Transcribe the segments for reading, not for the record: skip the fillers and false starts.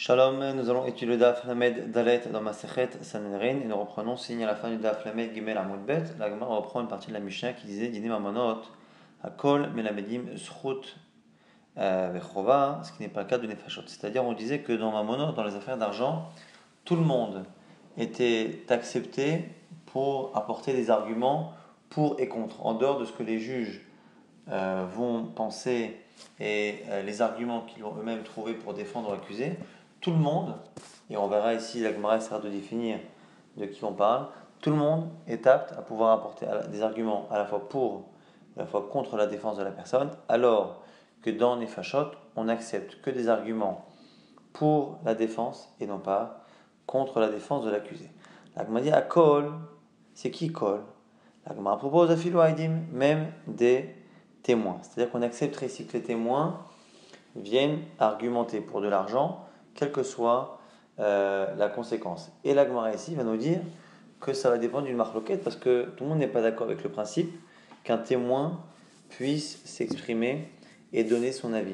Shalom, nous allons étudier le Daf Lamed Dalet dans Masechet Sanhedrin et nous reprenons, signé à la fin du Daf Lamed Gimel Amud Bet. La Gemara reprend une partie de la Mishnah qui disait Dine Mamonot, Hakol Melamedim Zchut Vechova, ce qui n'est pas le cas de Nefashot. C'est-à-dire, on disait que dans Mamonot, dans les affaires d'argent, tout le monde était accepté pour apporter des arguments pour et contre, en dehors de ce que les juges vont penser et les arguments qu'ils vont eux-mêmes trouver pour défendre l'accusé. Tout le monde, et on verra ici, la Gemara essaiera de définir de qui on parle, tout le monde est apte à pouvoir apporter des arguments à la fois pour, à la fois contre la défense de la personne, alors que dans les Nefashot, on n'accepte que des arguments pour la défense et non pas contre la défense de l'accusé. La Gemara dit à Kol, c'est qui Kol? La Gemara propose à Philo Haïdim, même des témoins. C'est-à-dire qu'on accepterait ici que les témoins viennent argumenter pour de l'argent, quelle que soit la conséquence. Et la Gemara ici va nous dire que ça va dépendre d'une marloquette, parce que tout le monde n'est pas d'accord avec le principe qu'un témoin puisse s'exprimer et donner son avis.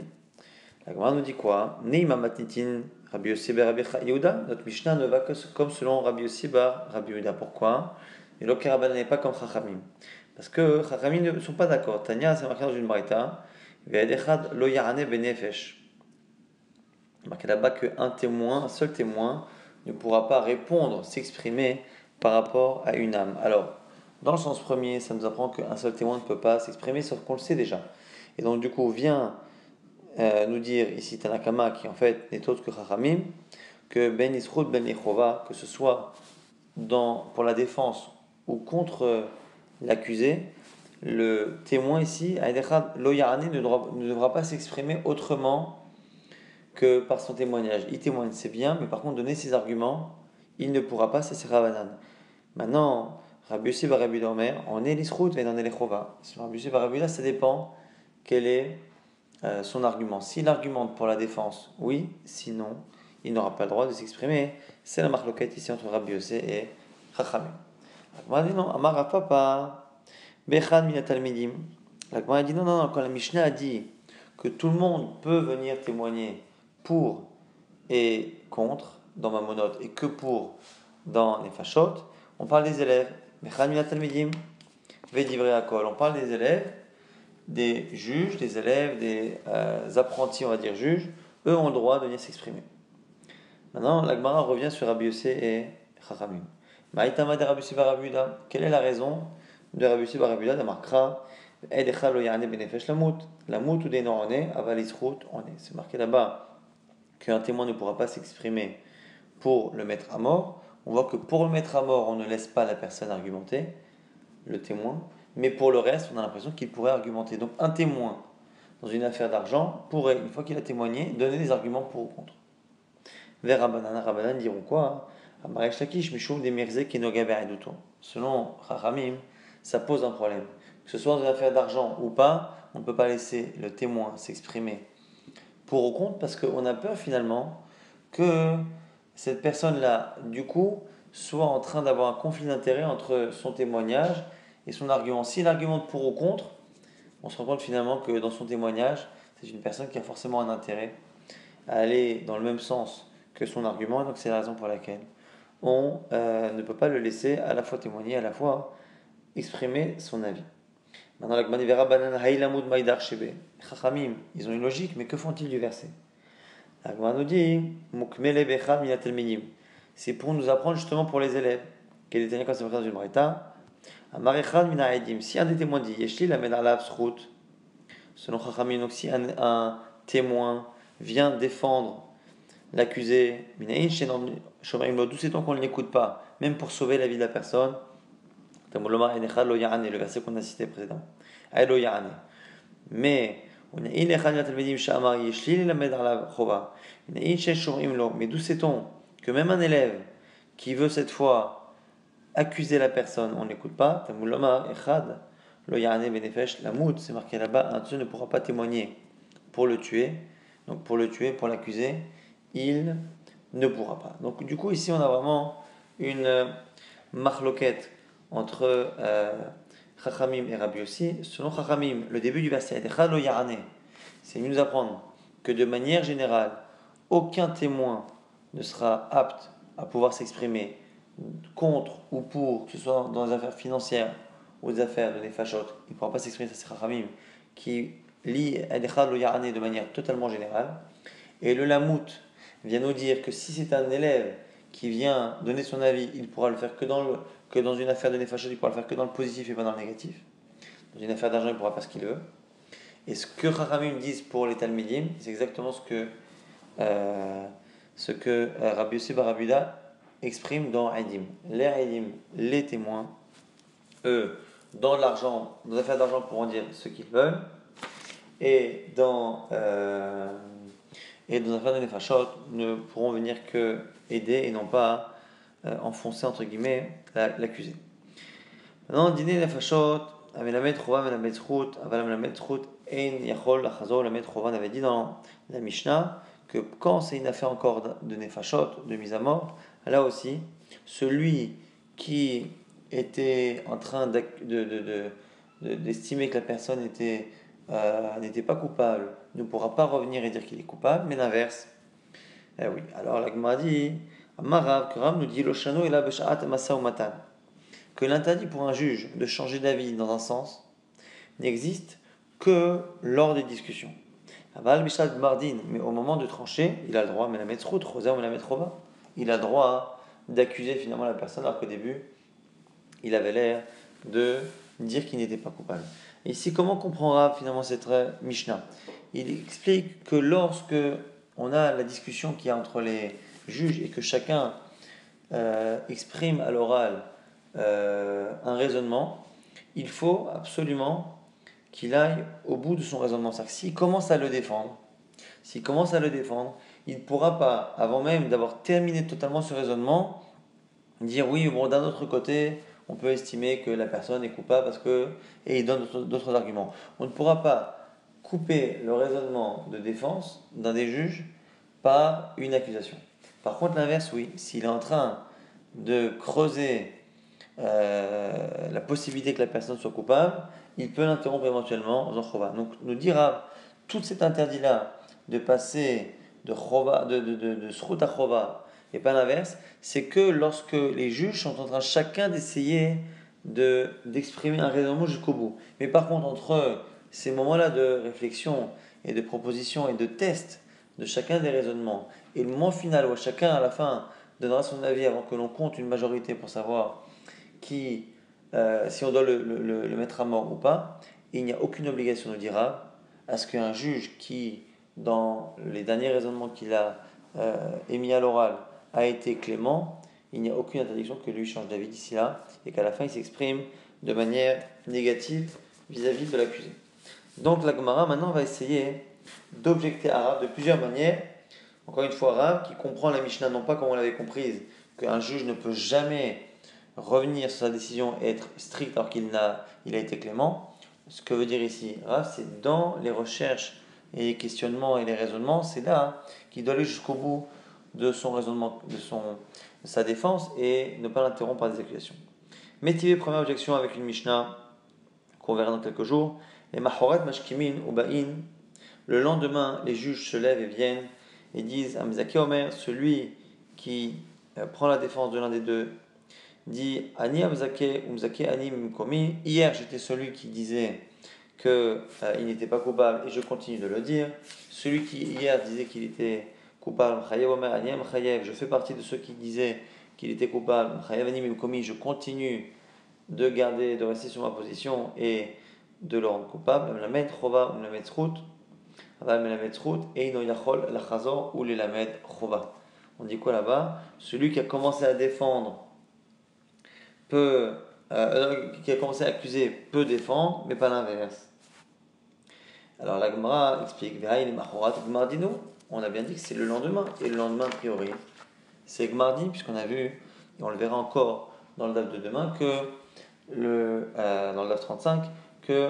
La Gemara nous dit quoi? Neima matnitin Rabbi Yossi bar Rabbi Yehuda. Notre Mishnah ne va que comme selon Rabbi Yossi bar Rabbi Yehuda. Pourquoi? Et l'Okeraban n'est pas comme Chachamim. Parce que Chachamim ne sont pas d'accord. Tanya, c'est marqué dans une braïta. Ve'edechad lo yarane benefesh. Marqué là-bas qu'un témoin, un seul témoin, ne pourra pas répondre, s'exprimer par rapport à une âme. Alors, dans le sens premier, ça nous apprend qu'un seul témoin ne peut pas s'exprimer, sauf qu'on le sait déjà. Et donc, du coup, vient nous dire ici Tanakama, qui en fait n'est autre que Chachamim, que Ben Isrout Ben Yechova, que ce soit pour la défense ou contre l'accusé, le témoin ici, Lo Yarane, ne devra pas s'exprimer autrement que par son témoignage. Il témoigne, c'est bien, mais par contre, donner ses arguments, il ne pourra pas, c'est Ravanan. Maintenant, Rabbi Yossi bar Rabbi Omer, on est l'Isrout et on est l'Echova. Sur Rabbi Yossi bar Rabbi Omer, ça dépend quel est son argument. S'il argumente pour la défense, oui, sinon, il n'aura pas le droit de s'exprimer. C'est la marloquette ici entre Rabbi Yossi et Chachamim. La Gemara dit non, Amar Rav Papa, Bechan minatalmidim. La Gemara dit non, quand la Mishnah a dit que tout le monde peut venir témoigner pour et contre dans Mamonot et que pour dans les Fashot, on parle des élèves. Bechan minatalmidim, Vedivrei Akol. On parle des élèves, des juges, des élèves, des apprentis, on va dire juges. Eux ont le droit de venir s'exprimer. Maintenant, la Gemara revient sur Rabbi Yossi et Chachamim. Maïtama de Rabbi Yossi bar Rabbi Yehuda. Quelle est la raison de Rabbi Yossi bar Rabbi Yehuda de Markra Edechal lo yarane benefesh lamut ou des non-oné avalisrout on est. C'est marqué là-bas qu'un témoin ne pourra pas s'exprimer pour le mettre à mort. On voit que pour le mettre à mort, on ne laisse pas la personne argumenter, le témoin, mais pour le reste, on a l'impression qu'il pourrait argumenter. Donc un témoin dans une affaire d'argent pourrait, une fois qu'il a témoigné, donner des arguments pour ou contre. Vers Rabbanan diront quoi? Selon Chachamim, ça pose un problème. Que ce soit dans une affaire d'argent ou pas, on ne peut pas laisser le témoin s'exprimer pour ou contre, parce qu'on a peur finalement que cette personne-là, du coup, soit en train d'avoir un conflit d'intérêt entre son témoignage et son argument. S'il argumente pour ou contre, on se rend compte finalement que dans son témoignage, c'est une personne qui a forcément un intérêt à aller dans le même sens que son argument, donc c'est la raison pour laquelle on ne peut pas le laisser à la fois témoigner, à la fois exprimer son avis. Maintenant, la Gemara verra Banan Haïlamud Maïdar Shebe. Chachamim, ils ont une logique, mais que font-ils du verset? La Gemara nous dit Mukmele Bechad Minatel Minim. C'est pour nous apprendre justement pour les élèves. Quel est le quand c'est dans une braïta? Amarechad Mina Aidim. Si un des témoins dit Yeshli la Medalav Srout, selon Chachamim, donc si un témoin vient défendre l'accusé, d'où c'est-on qu'on ne l'écoute pas, même pour sauver la vie de la personne. Le verset qu'on a cité précédemment. Mais mais d'où sait-on que même un élève qui veut cette fois accuser la personne, on n'écoute pas. C'est marqué là-bas, un tueur ne pourra pas témoigner pour le tuer. Donc pour le tuer, pour l'accuser, il ne pourra pas. Donc du coup ici on a vraiment une marloquette entre Chachamim et Rabbi Yossi. Selon Chachamim, le début du verset c'est nous apprendre que de manière générale, aucun témoin ne sera apte à pouvoir s'exprimer contre ou pour, que ce soit dans les affaires financières ou des affaires de nefashot, il ne pourra pas s'exprimer, ça c'est Chachamim, qui lit Edechad lo Ya'ane de manière totalement générale. Et le Lamout vient nous dire que si c'est un élève qui vient donner son avis, il pourra le faire que dans une affaire de nefashot, il pourra le faire que dans le positif et pas dans le négatif. Dans une affaire d'argent, il ne pourra pas ce qu'il veut. Et ce que Chachamim disent pour les Talmidim, c'est exactement ce que Rabbi Yossi Bar Abuda exprime dans Aidim. Les Aidim, les témoins, eux, dans l'argent, dans les affaires d'argent, pourront dire ce qu'ils veulent, et dans les affaires de Nefashot, ne pourront venir que aider et non pas enfoncer, entre guillemets, l'accusé. Maintenant, dîner Nefashot, Amelamet Chova, Amelamet Zchut, Amelamet Zchut, Ein Yachol, Lachazor, Amelamet Chova, on avait dit dans la Mishnah que quand c'est une affaire encore de Nefashot, de mise à mort, là aussi, celui qui était en train d'estimer que la personne n'était pas coupable ne pourra pas revenir et dire qu'il est coupable, mais l'inverse. Eh oui, alors la Gemara dit, Amarav, que Ram nous dit, Loshano ela b'sha'at masa ou matan, que l'interdit pour un juge de changer d'avis dans un sens n'existe que lors des discussions. Aval b'sha'at mardin, mais au moment de trancher, il a le droit, mais la mettre route, Rosa ou la mettre roba, il a le droit d'accuser finalement la personne, alors qu'au début, il avait l'air de dire qu'il n'était pas coupable. Et ici, comment comprendra finalement cette Mishnah? Il explique que lorsque on a la discussion qu'il y a entre les juges et que chacun exprime à l'oral un raisonnement, il faut absolument qu'il aille au bout de son raisonnement. C'est-à-dire que s'il commence à le défendre, il ne pourra pas, avant même d'avoir terminé totalement ce raisonnement, dire oui, bon, d'un autre côté, on peut estimer que la personne est coupable parce que. Et il donne d'autres arguments. On ne pourra pas couper le raisonnement de défense d'un des juges par une accusation. Par contre, l'inverse, oui. S'il est en train de creuser la possibilité que la personne soit coupable, il peut l'interrompre éventuellement en chova. Donc, nous dira tout cet interdit-là de passer de srut à chova et pas l'inverse, c'est que lorsque les juges sont en train chacun d'essayer d'exprimer un raisonnement jusqu'au bout. Mais par contre, entre ces moments-là de réflexion et de proposition et de test de chacun des raisonnements et le moment final où chacun à la fin donnera son avis avant que l'on compte une majorité pour savoir si on doit le mettre à mort ou pas, il n'y a aucune obligation, nous dira, à ce qu'un juge qui, dans les derniers raisonnements qu'il a émis à l'oral, a été clément, il n'y a aucune interdiction que lui change d'avis d'ici là et qu'à la fin il s'exprime de manière négative vis-à-vis de l'accusé. Donc la Gemara maintenant va essayer d'objecter à Rav de plusieurs manières. Encore une fois, Rav qui comprend la Mishnah non pas comme on l'avait comprise, qu'un juge ne peut jamais revenir sur sa décision et être strict alors qu'il a été clément. Ce que veut dire ici Rav, c'est dans les recherches et les questionnements et les raisonnements, c'est là qu'il doit aller jusqu'au bout de son raisonnement, de sa défense et ne pas l'interrompre par des accusations. Métier, première objection avec une Mishnah qu'on verra dans quelques jours. Les Mahoret Mashkimin ou Ba'in, le lendemain, les juges se lèvent et viennent et disent à Mizaki Omer, celui qui prend la défense de l'un des deux, dit Ani Amzake ou Mzake Ani Mkomi. Hier, j'étais celui qui disait qu'il n'était pas coupable et je continue de le dire. Celui qui hier disait qu'il était coupable, je fais partie de ceux qui disaient qu'il était coupable, je continue de rester sur ma position et de le rendre coupable. On dit quoi là-bas? Celui qui a commencé à défendre qui a commencé à accuser peut défendre, mais pas l'inverse. Alors la Gemara explique, on a bien dit que c'est le lendemain, et le lendemain a priori, c'est Gmardi, puisqu'on a vu, et on le verra encore dans le DAF de demain, que dans le DAF 35, que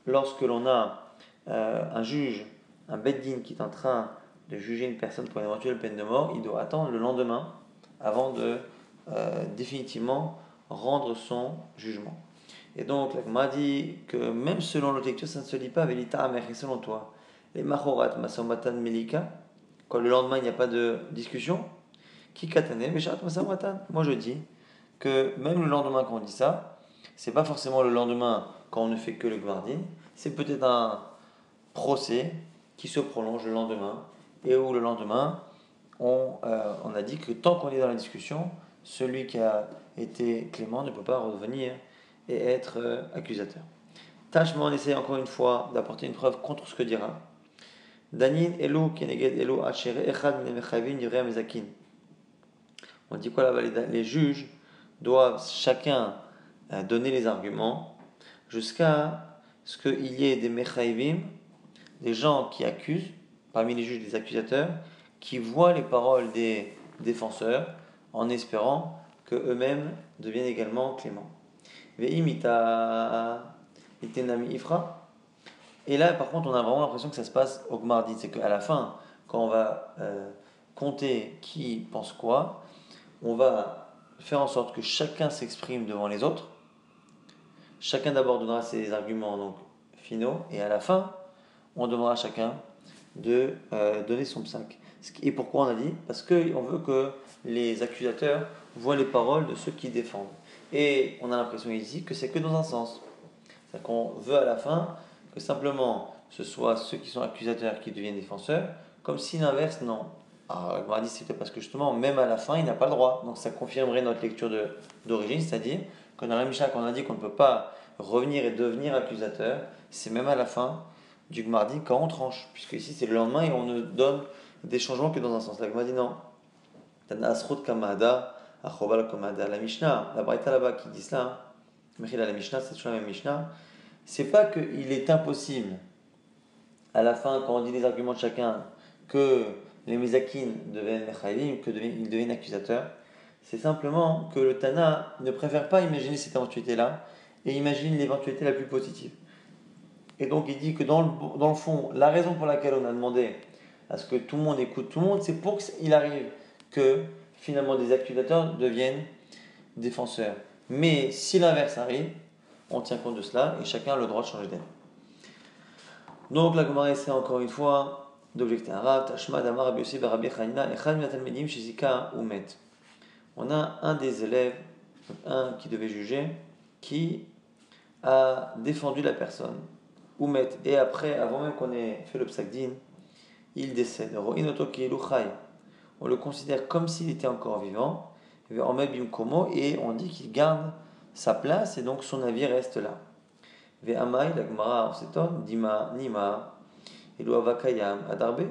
lorsque l'on a un juge, un beddin qui est en train de juger une personne pour une éventuelle peine de mort, il doit attendre le lendemain avant de définitivement rendre son jugement. Et donc, la Gemara dit que même selon notre lecture, ça ne se lit pas Velita Amer, et selon toi, les Machorat, Masomatan, Melika, quand le lendemain il n'y a pas de discussion, Ki katane beshat masamatan. Moi je dis que même le lendemain quand on dit ça, c'est pas forcément le lendemain quand on ne fait que le Gmardin, c'est peut-être un procès qui se prolonge le lendemain et où le lendemain on a dit que tant qu'on est dans la discussion, celui qui a été clément ne peut pas revenir et être accusateur. Tâchement, on essaie encore une fois d'apporter une preuve contre ce que dira. Danin elu keneged elu achere echad min mechavin divrei mezakin. On dit quoi là-bas? Les juges doivent chacun donner les arguments jusqu'à ce qu'il y ait des mechaivim, des gens qui accusent, parmi les juges des accusateurs, qui voient les paroles des défenseurs en espérant qu'eux-mêmes deviennent également cléments. Ve'imita itenami ifra. Et là, par contre, on a vraiment l'impression que ça se passe au Gmardi. C'est qu'à la fin, quand on va compter qui pense quoi, on va faire en sorte que chacun s'exprime devant les autres. Chacun d'abord donnera ses arguments donc, finaux, et à la fin, on demandera à chacun de donner son psaque. Et pourquoi on a dit? Parce qu'on veut que les accusateurs voient les paroles de ceux qui défendent. Et on a l'impression ici que c'est que dans un sens. C'est-à-dire qu'on veut à la fin que simplement ce soit ceux qui sont accusateurs qui deviennent défenseurs, comme si l'inverse, non. Alors, on m'a dit c'était parce que justement, même à la fin, il n'a pas le droit. Donc ça confirmerait notre lecture d'origine, c'est-à-dire que dans la Mishnah, quand on a dit qu'on ne peut pas revenir et devenir accusateur, c'est même à la fin du Gmardi quand on tranche, puisque ici c'est le lendemain et on ne donne des changements que dans un sens. La Gemara dit non. Tana asrut kamada, achobal kamada. La Mishnah, la Braïta là-bas qui dit cela, la Mishnah, c'est toujours la même Mishnah, c'est pas qu'il est impossible, à la fin, quand on dit les arguments de chacun, que les Mézakin deviennent Mechayim, qu'ils deviennent accusateurs. C'est simplement que le Tana ne préfère pas imaginer cette éventualité-là et imagine l'éventualité la plus positive. Et donc il dit que dans le fond, la raison pour laquelle on a demandé à ce que tout le monde écoute tout le monde, c'est pour qu'il arrive que finalement des accusateurs deviennent défenseurs. Mais si l'inverse arrive, on tient compte de cela et chacun a le droit de changer d'aide. Donc la Gemara essaie encore une fois d'objecter un Rav, Tashma Damar Rabbi Yossi Barabi Chanina, Echad Minatalmedim Shizika Umet. On a un des élèves, un qui devait juger, qui a défendu la personne, Umet, et après, avant même qu'on ait fait le psakdin, il décède. On le considère comme s'il était encore vivant, et on dit qu'il garde sa place et donc son avis reste là. Ve'amai, la Gemara, on s'étonne, Dima, Nima, Eluavakayam, Adarbe.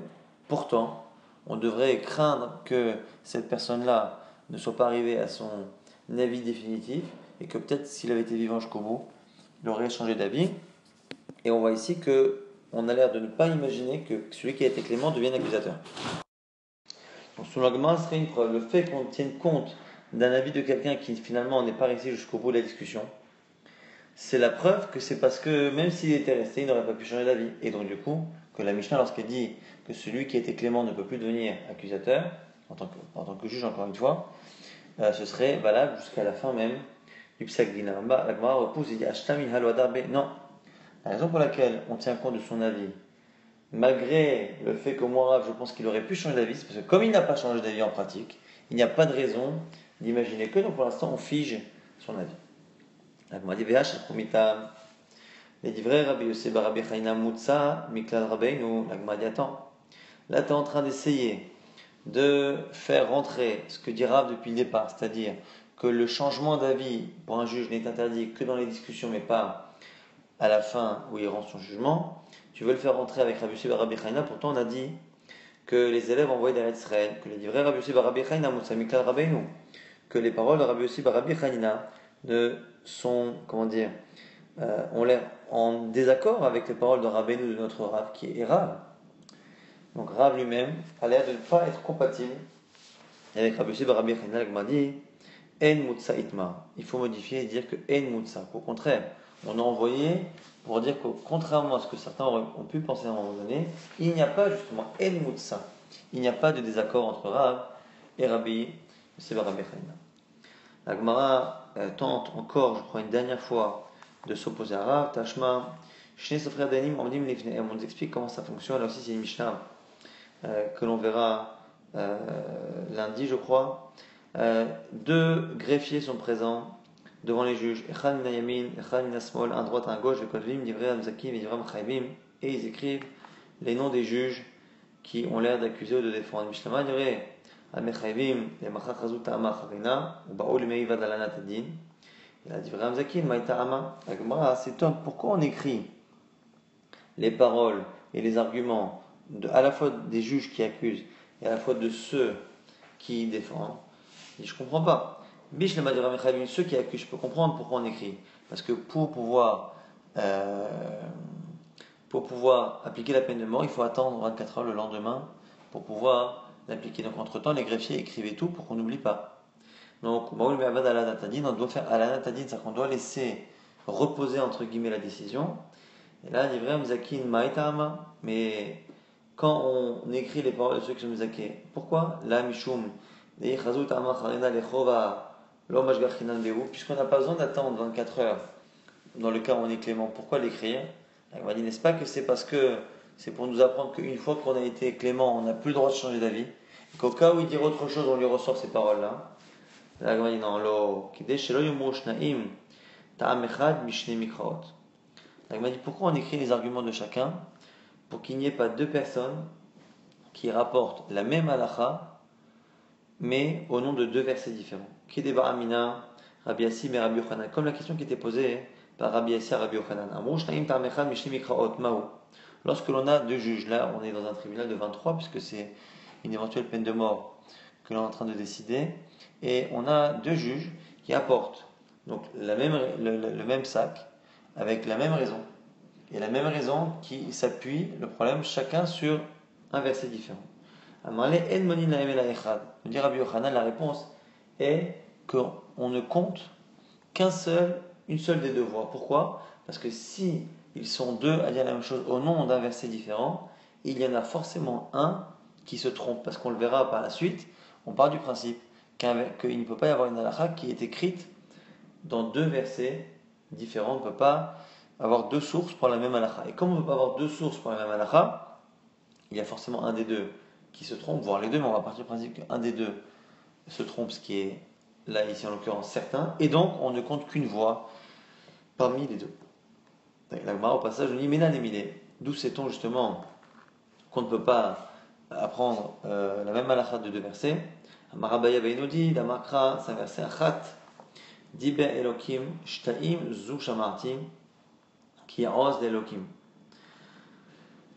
Pourtant, on devrait craindre que cette personne-là ne soit pas arrivée à son avis définitif et que peut-être s'il avait été vivant jusqu'au bout, il aurait changé d'avis. Et on voit ici que on a l'air de ne pas imaginer que celui qui a été clément devienne accusateur. Donc, selon la Gemara, ce serait une preuve. Le fait qu'on tienne compte d'un avis de quelqu'un qui finalement n'est pas resté jusqu'au bout de la discussion, c'est la preuve que c'est parce que même s'il était resté, il n'aurait pas pu changer d'avis. Et donc du coup, que la Mishnah, lorsqu'elle dit que celui qui a été clément ne peut plus devenir accusateur, en tant que juge encore une fois, ce serait valable jusqu'à la fin même du Psak Din. La Gemara repousse et dit Ashtamil Halwadarbe. Non. La raison pour laquelle on tient compte de son avis, malgré le fait que moi, je pense qu'il aurait pu changer d'avis, c'est parce que comme il n'a pas changé d'avis en pratique, il n'y a pas de raison d'imaginer que, donc pour l'instant, on fige son avis. La Gemara dit Ve'ash Chumita. Les divrei Rabbi Yossi bar Rabbi Chaina Mutsa Miklal Rabbeinu. La Gemara dit attends, là tu es en train d'essayer de faire rentrer ce que dit Rav depuis le départ, c'est-à-dire que le changement d'avis pour un juge n'est interdit que dans les discussions mais pas à la fin où il rend son jugement. Tu veux le faire rentrer avec Rabbi Yossi bar Rabbi Chaina, pourtant on a dit que les élèves envoyés d'Eretz Israël, que les divrei Rabbi Yossi bar Rabbi Chaina Mutsa Miklal Rabbeinu, que les paroles de Rabbi Yossi bar Rabbi Chaina sont, ont l'air en désaccord avec les paroles de Rabbeinu, de notre Rav, qui est Rav. Donc Rav lui-même a l'air de ne pas être compatible avec Rabbi Yossi bar Rabbi Chaina. Il m'a dit En Mutsa Itma. Il faut modifier et dire que En Mutsa. Au contraire, on a envoyé pour dire que contrairement à ce que certains ont pu penser à un moment donné, il n'y a pas justement En Mutsa. Il n'y a pas de désaccord entre Rav et Rabbi Yossi bar Rabbi Chaina. La Gemara tente encore, je crois, une dernière fois de s'opposer à Rav. Tashma, Shnei Sofrer Danim, on nous explique comment ça fonctionne. Là aussi, c'est une Mishnah que l'on verra lundi, je crois, deux greffiers sont présents devant les juges. Echad min yamin, echad min smol, un droite, un gauche, vekotvim, divrei amzakim, divram chaybim, et ils écrivent les noms des juges qui ont l'air d'accuser ou de défendre. Mishlama dirait Amechayvim, Yamachat Chazut Ta'ama Charina, ou Baoul Meivad Alanat Adin. Il a dit Vraham Zakin, Maïta'ama. La Gemara s'étonne pourquoi on écrit les paroles et les arguments à la fois des juges qui accusent et à la fois de ceux qui défendent. Et je ne comprends pas. Bish Lama dirait Amechayvim, ceux qui accusent, je peux comprendre pourquoi on écrit. Parce que pour pouvoir appliquer la peine de mort, il faut attendre 24 heures le lendemain pour pouvoir l'appliquer. Donc entre-temps, les greffiers écrivaient tout pour qu'on n'oublie pas. Donc, on doit faire alanatadin, c'est-à-dire qu'on doit laisser reposer entre guillemets la décision. Et là, il dit Mzakin Maïtama, mais quand on écrit les paroles de ceux qui sont Mzaké, pourquoi la Mishum, puisqu'on n'a pas besoin d'attendre 24 heures dans le cas où on est clément, pourquoi l'écrire? On m'a dit, n'est-ce pas que c'est parce que c'est pour nous apprendre qu'une fois qu'on a été clément, on n'a plus le droit de changer d'avis, et qu'au cas où il dit autre chose, on lui ressort ces paroles-là. Là, il dit, non, il m'a dit, pourquoi on écrit les arguments de chacun? Pour qu'il n'y ait pas deux personnes qui rapportent la même halakha, mais au nom de deux versets différents. Kedeba Amina, Rabbi Yassi et Rabbi Yochanan. Comme la question qui était posée par Rabbi Yassi et Rabbi Yochanan. Lorsque l'on a deux juges, là on est dans un tribunal de 23, puisque c'est une éventuelle peine de mort que l'on est en train de décider, et on a deux juges qui apportent donc le même sac, avec la même raison, et la même raison qui s'appuie, le problème, chacun sur un verset différent. Me dit Rabbi Yochanan, la réponse est qu'on ne compte une seule des deux voix. Pourquoi? Parce que si ils sont deux à dire la même chose au nom d'un verset différent, il y en a forcément un qui se trompe, parce qu'on le verra par la suite. On part du principe qu'il ne peut pas y avoir une halakha qui est écrite dans deux versets différents. On ne peut pas avoir deux sources pour la même halakha. Et comme on ne peut pas avoir deux sources pour la même halakha, il y a forcément un des deux qui se trompe, voire les deux, mais on va partir du principe qu'un des deux se trompe, ce qui est là ici en l'occurrence certain, et donc on ne compte qu'une voix parmi les deux. La Gemara au passage on dit Ménan et Milé. D'où sait-on justement qu'on ne peut pas apprendre la même halakha de deux versets? Amarabaya Beinodi, la Makra, c'est un verset Achat, Dibe Elokim, Shtaim, Zu Shamartim, qui ose d'Elokim.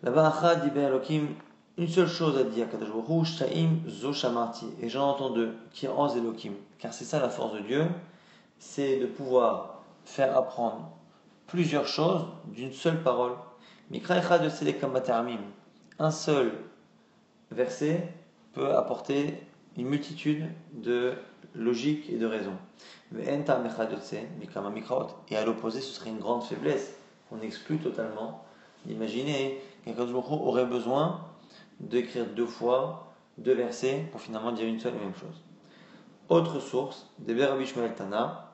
Là-bas, Achat, Dibe Elokim, une seule chose à dire, Kadosh Baruch Hu, Shtaim, Zu Shamarti, et j'en entends deux, qui ose Elokim. Car c'est ça la force de Dieu, c'est de pouvoir faire apprendre plusieurs choses d'une seule parole. Mikra Echad Yoselek Kamatarmim. Un seul verset peut apporter une multitude de logique et de raisons. Et à l'opposé, ce serait une grande faiblesse qu'on exclut totalement. Imaginez qu'un aurait besoin d'écrire deux fois deux versets pour finalement dire une seule et même chose. Autre source, des Rabbi Shmuel Tana,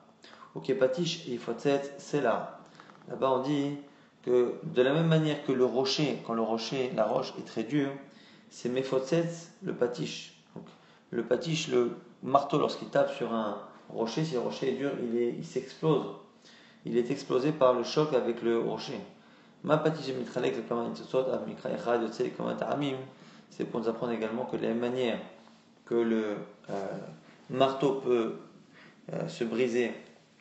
au Kepatish et Ifotzet, c'est là. Là-bas on dit que de la même manière que le rocher, quand la roche est très dure, c'est Mefotzet, le patish. Donc, le patish, le marteau, lorsqu'il tape sur un rocher, si le rocher est dur, il s'explose. Il est explosé par le choc avec le rocher. Ma patish et mitralek, c'est pour nous apprendre également que de la même manière que le marteau peut se briser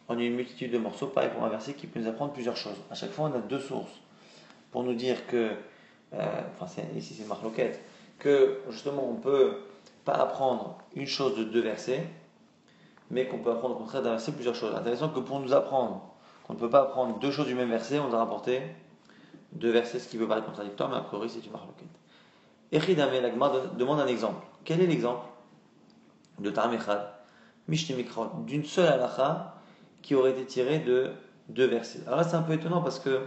en une multitude de morceaux, pareil pour un verset qui peut nous apprendre plusieurs choses. À chaque fois, on a deux sources pour nous dire que, ici c'est marloquette, que justement on ne peut pas apprendre une chose de deux versets, mais qu'on peut apprendre au contraire d'un verset plusieurs choses. Intéressant que pour nous apprendre qu'on ne peut pas apprendre deux choses du même verset, on a rapporté deux versets, ce qui peut paraître contradictoire, mais a priori c'est une marloquette. Echidame, la Gemara demande un exemple. Quel est l'exemple de Ta'am Echad, Mishne Mikrot, d'une seule halakha qui aurait été tirée de deux versets? Alors là c'est un peu étonnant parce que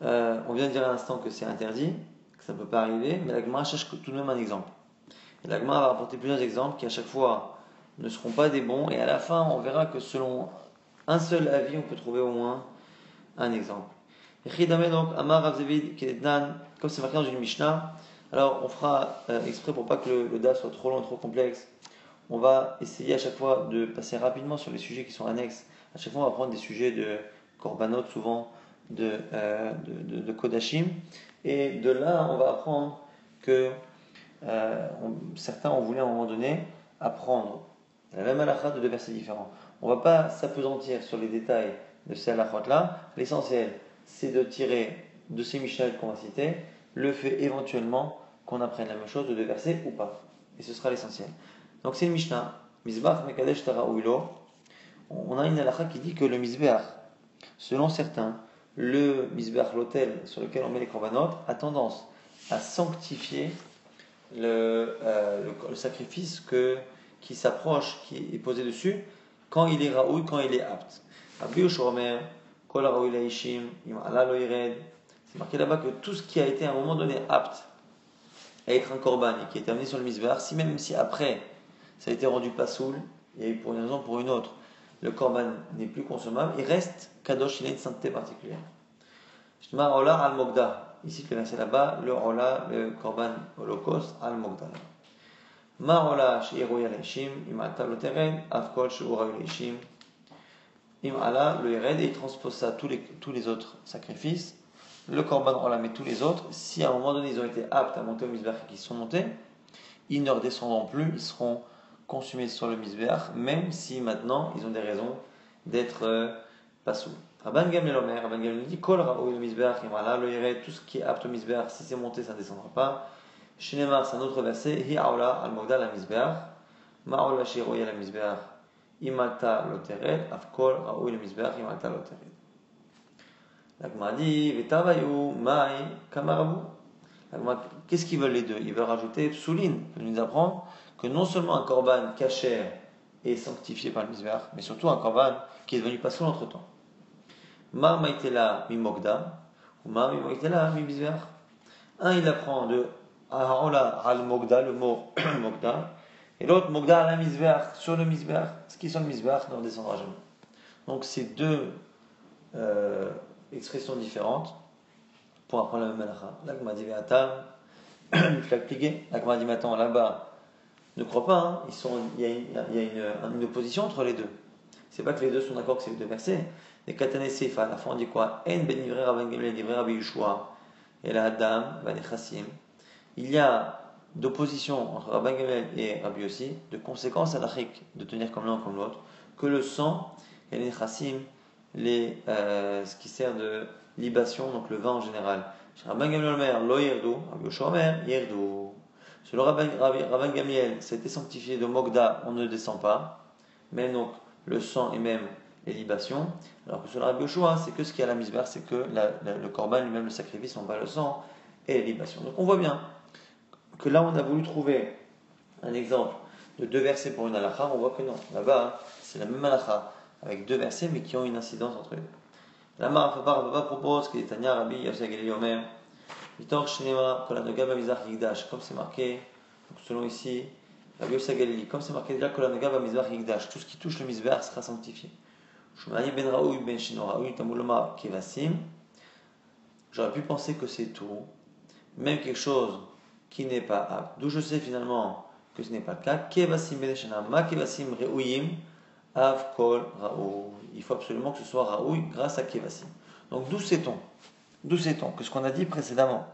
on vient de dire à l'instant que c'est interdit, que ça ne peut pas arriver, mais la Gemara cherche tout de même un exemple. Et la Gemara va apporter plusieurs exemples qui à chaque fois ne seront pas des bons, et à la fin on verra que selon un seul avis on peut trouver au moins un exemple. Echidame donc, Amar Rav Zevid Kednan, comme c'est marqué dans une Mishnah, Alors, on fera exprès pour pas que le DAF soit trop long et trop complexe. On va essayer à chaque fois de passer rapidement sur les sujets qui sont annexes. À chaque fois, on va prendre des sujets de Korbanot, souvent de Kodashim. Et de là, on va apprendre que certains ont voulu à un moment donné apprendre la même halakha de deux versets différents. On ne va pas s'apesantir sur les détails de ces halakhot-là. L'essentiel, c'est de tirer de ces Mishnayot qu'on va citer le fait éventuellement qu'on apprenne la même chose de deux versets ou pas. Et ce sera l'essentiel. Donc c'est une Mishnah. Mizbach Mekadesh Tara Uilo. On a une halakha qui dit que le Mizbeach, selon certains, le Mizbeach, l'autel sur lequel on met les korbanot, a tendance à sanctifier le sacrifice qui s'approche, qui est posé dessus, quand il est raoui, quand il est apte. C'est marqué là-bas que tout ce qui a été à un moment donné apte à être un korban et qui a été amené sur le misbéach, si même si après ça a été rendu pasoul, et pour une raison ou pour une autre, le korban n'est plus consommable, il reste kadosh, il a une sainteté particulière. Shema Ola al Mogda. Ici, le verset là-bas, le Ola, le korban holocauste al Mogda. Ma Ola she'iru yaleshim, imata lo teren, afkol she'ura yaleshim. Imala le Yered, et il transpose ça à tous les autres sacrifices. Le korban Ola met tous les autres. Si à un moment donné ils ont été aptes à monter au misbéach et qu'ils sont montés, ils ne redescendront plus, ils seront consumés sur le misbéach, même si maintenant ils ont des raisons d'être pas sous. Rabban Gamliel Omer, Rabban Gamliel dit Kol Raoui le misbéach, imala le Yered, tout ce qui est apte au misbéach, si c'est monté, ça ne descendra pas. Shinemar, c'est un autre verset, Hi Aola al Mogdal al misbéach, Ma'ola Shiroya al misbéach. Imalta lotered, afkol raoui le misbéach, imalta lotered. La Gemara dit, Vetavayu, Mai, Kamarabu. Qu'est-ce qu'ils veulent les deux? Ils veulent rajouter Psoulin, pour nous apprendre que non seulement un korban kasher est sanctifié par le misbéach, mais surtout un korban qui est devenu pasoul entre temps. Ma maitela mi mogda, ou ma mi maitela mi misbéach. Un, il apprend de Ahaola al mogda, le mot mogda, et l'autre mogda al misbéach, sur le misbéach. Ce qui est sur le misbéach ne redescendra jamais. Donc c'est deux expressions différentes pour apprendre la même halakha. Là, Gemara dit Ve'atam, il faut l'appliquer. Là, Gemara dit maintenant là-bas, ne crois pas, hein, il y a une opposition entre les deux. C'est pas que les deux sont d'accord que c'est les deux versets. Les Katane Seifa, à la fin on dit quoi? En ben ivrei Rabban Gamliel, ivrei Rabbi Yeshua, et la Adam, ben Chassim. Il y a d'opposition entre Rabban Gamliel et Rabbi Yossi, de conséquences halachiques de tenir comme l'un ou comme l'autre, que le sang et les Chassim, ce qui sert de libation, donc le vin en général. Rabban Gamliel Omer, lo yerdu, Rabbi Yeshua Omer, yerdu. Selon Rabban Gamliel, c'était sanctifié de Mogda, on ne descend pas, mais donc le sang et même les libations. Alors que selon Rabbi Yeshua, c'est que ce qui est à la misbéach, c'est que le korban lui-même, le sacrifice, non pas le sang et les libations. Donc on voit bien que là on a voulu trouver un exemple de deux versets pour une halakha, on voit que non. Là-bas, c'est la même halakha, avec deux versets, mais qui ont une incidence entre eux. La Rava propose que Tanya Rabbi Yossi Ageleli Omer, Vitor Shinema, Kolanoga Bamizach Yigdash, comme c'est marqué, donc selon ici, Rabbi Yossi Ageleli, comme c'est marqué déjà, Kolanoga Bamizach Yigdash, tout ce qui touche le misbéach sera sanctifié. Shumani ben Raoui ben Shino Raoui Tamuloma Kevasim, j'aurais pu penser que c'est tout, même quelque chose qui n'est pas apte. D'où je sais finalement que ce n'est pas le cas. Kevasim ben Shana, Ma Kevasim Reouyim, Av Kol Raoui. Il faut absolument que ce soit Raoui grâce à Kevasim. Donc d'où sait-on que ce qu'on a dit précédemment,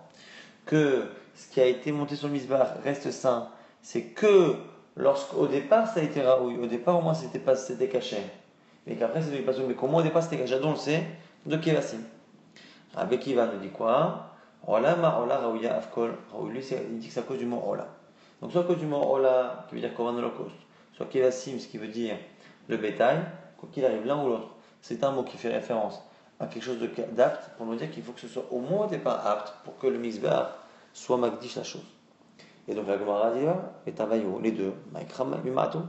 que ce qui a été monté sur le misbéach reste saint, c'est que lorsqu'au départ ça a été Raoui, au départ au moins c'était caché, mais qu'après c'est devenu pas mais qu'au moins au départ c'était caché, donc on le sait, de Kevasim. Rabbi Kiva nous dit quoi? Ola ma ola Raouya Avkol. Raoui, lui, il dit que c'est à cause du mot Ola. Donc soit à cause du mot Ola, qui veut dire Korban Holocauste, soit Kevasim, ce qui veut dire le bétail, quoi qu'il arrive, l'un ou l'autre, c'est un mot qui fait référence à quelque chose d'apte pour nous dire qu'il faut que ce soit au moins au départ apte pour que le misbéach soit magdish la chose. Et donc la Gemara dit et Tavayo, les deux, Maikram Mimato,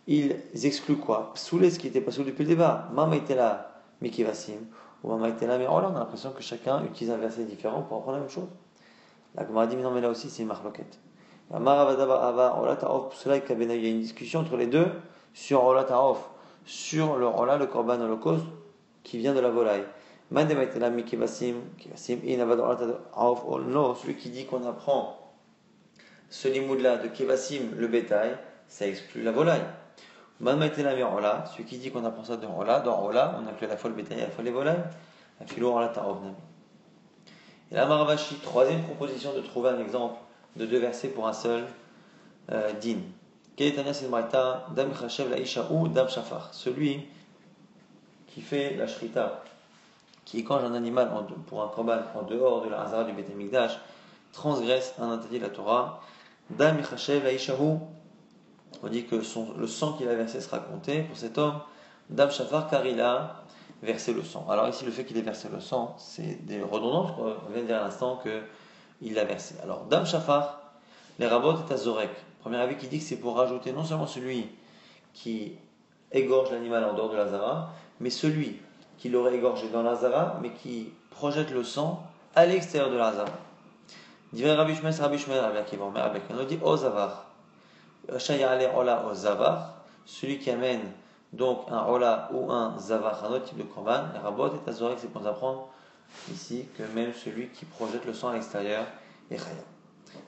ils excluent quoi? Psoulé, ce qui n'était pas sous depuis le départ. Mama était là, Mikivasim, ou Mama était là, mais oh là, on a l'impression que chacun utilise un verset différent pour apprendre la même chose. La Gemara dit mais non, mais là aussi c'est une marloquette. Il y a une discussion entre les deux sur Ola Taof, sur le Ola, le Korban Holocauste qui vient de la volaille. Celui qui dit qu'on apprend ce limoud-là de Kevasim, le bétail, ça exclut la volaille. Celui qui dit qu'on apprend ça dans Ola, on inclut à la fois le bétail et à la fois les volailles. Et là, Maravashi, troisième proposition de trouver un exemple de deux versets pour un seul din. Celui qui fait la shrita, qui égorge un animal pour un korban en dehors de la hazara du Beit HaMikdash, transgresse un interdit de la Torah. Dam Yichashev Laishahu, on dit que le sang qu'il a versé sera compté pour cet homme. Dam Shafar, car il a versé le sang. Alors ici, le fait qu'il ait versé le sang, c'est des redondances, on vient de dire à l'instant qu'il l'a versé. Alors, Dam Shafar, les rabbot est à Zorek. Premier avis qui dit que c'est pour rajouter non seulement celui qui égorge l'animal en dehors de la Hazara, mais celui qui l'aurait égorgé dans la Hazara, mais qui projette le sang à l'extérieur de la Hazara. Divrei Rabbi Shmuel, Rabbi Akiva, Omer Rabbi Akiva, dit Ozavar. Shayale Ola Ozavar, celui qui amène donc un Ola ou un Zavar, un autre type de korban, les rabbot est à Zorek, c'est pour nous apprendre ici que même celui qui projette le sang à l'extérieur est Chaya.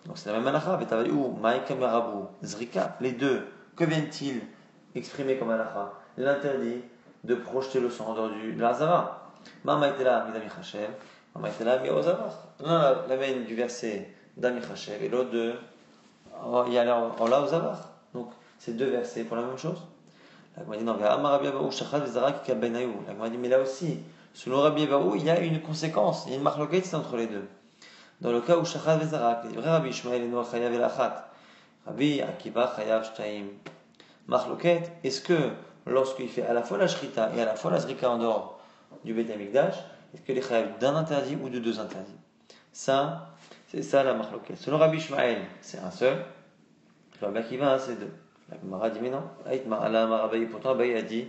Donc c'est la même halakha, Betavayu, Maïka Merabu, Zrika, les deux, que viennent-ils exprimer comme halakha? L'interdit de projeter le sang en dehors de la Hazara. Mamaïtela, Midami Chashev, Mamaïtela, Miaozavar. L'un l'amène du verset d'Ami Chashev et l'autre de Yala Ola Ozavar. Donc c'est deux versets pour la même chose. La Gemara dit non, Amar Rabbi Abaou, Shachad Vezarak Kabenayou. La Gemara dit mais là aussi, selon Rabbi Abaou, il y a une conséquence, il y a une marloquette entre les deux. Dans le cas où Shachad Vezarak, les vrais Rabbi Ishmael et Noach Chayav el Achat, Rabbi Akiva Chayav Shtaim. Marloquette, est-ce que lorsqu'il fait à la fois la shrita et à la fois la zrika en dehors du Beit HaMikdash, est-ce que les chayav d'un interdit ou de deux interdits? Ça, c'est ça la marloquette. Selon Rabbi Ishmael, c'est un seul. Rabbi Akiva, c'est deux. La Gemara dit mais non. Pourtant Abaye a dit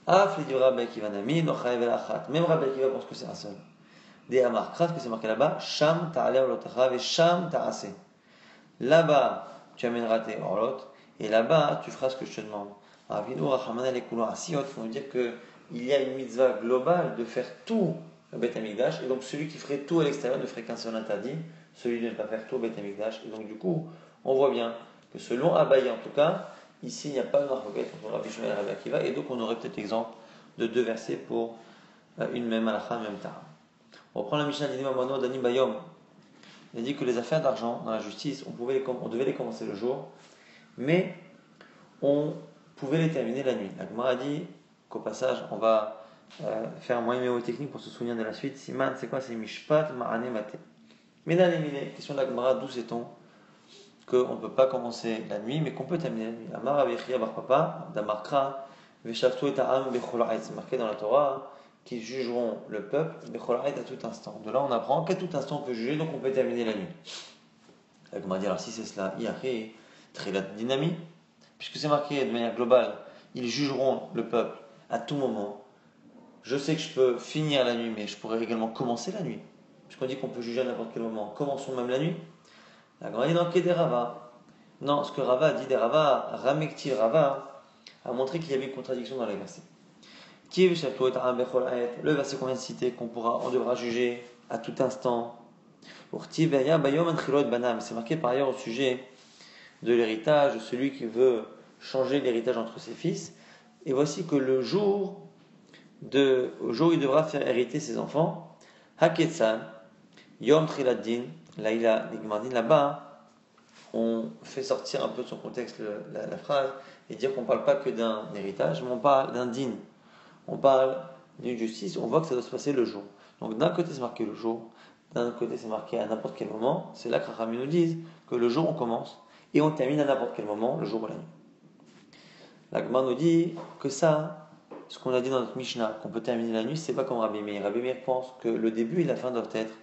Af les Rabbi Akiva nami no chayav el achat. Même Rabbi Akiva pense que c'est un seul. Des Amar Kras, que c'est marqué là-bas, Sham ta'ale olotacha ve Sham ta'ase. Là-bas, tu amèneras tes orlot, et là-bas, tu feras ce que je te demande. Avinu Rachamana Lekulo Asiot, il faut dire qu'il y a une mitzvah globale de faire tout au Beit HaMikdash, et donc celui qui ferait tout à l'extérieur ne ferait qu'un seul interdit, celui de ne pas faire tout au Beit HaMikdash. Et donc du coup, on voit bien que selon Abaye en tout cas, ici il n'y a pas de marloquette entre Rabbi Shmuel et Rabbi Akiva, et donc on aurait peut-être l'exemple de deux versets pour une même halakha, même tara. On reprend la Mishnah d'Idim Amano d'Anim Bayom. Il a dit que les affaires d'argent dans la justice, on devait les commencer le jour, mais on pouvait les terminer la nuit. La Gemara a dit qu'au passage, on va faire un moyen mémotechnique pour se souvenir de la suite. Siman, c'est quoi? C'est Mishpat, Ma'ane, Mate. Mais dans les question de la Gemara, d'où sait-on qu'on ne peut pas commencer la nuit, mais qu'on peut terminer la nuit? Amar Avechia Bar Papa, Damarkra, Veshavtu et Ta'am, Becholaït. C'est marqué dans la Torah qu'ils jugeront le peuple, Becholaït à tout instant. De là, on apprend qu'à tout instant on peut juger, donc on peut terminer la nuit. La Gemara dit alors si c'est cela, Yahé, Trilat Dynami, puisque c'est marqué de manière globale, ils jugeront le peuple à tout moment. Je sais que je peux finir la nuit, mais je pourrais également commencer la nuit. Puisqu'on dit qu'on peut juger à n'importe quel moment. Commençons même la nuit. La Gemara dit non, qu'est des Rava. Non, ce que Rava a dit des Rava, Ramekti Rava, a montré qu'il y avait une contradiction dans les versets. Le verset qu'on vient de citer, on devra juger à tout instant. C'est marqué par ailleurs au sujet de l'héritage, de celui qui veut changer l'héritage entre ses fils. Et voici que le jour où il devra faire hériter ses enfants, Haketsan, Yom Triladin, là-bas, on fait sortir un peu de son contexte la phrase et dire qu'on ne parle pas que d'un héritage, mais on parle d'un din. On parle d'une justice, on voit que ça doit se passer le jour. Donc d'un côté c'est marqué le jour, d'un côté c'est marqué à n'importe quel moment. C'est là que Rachamim nous disent que le jour on commence et on termine à n'importe quel moment, le jour ou la nuit. La Gemara nous dit que ça, ce qu'on a dit dans notre Mishnah, qu'on peut terminer la nuit, c'est pas comme Rabbi Meir. Rabbi Meir pense que le début et la fin doivent être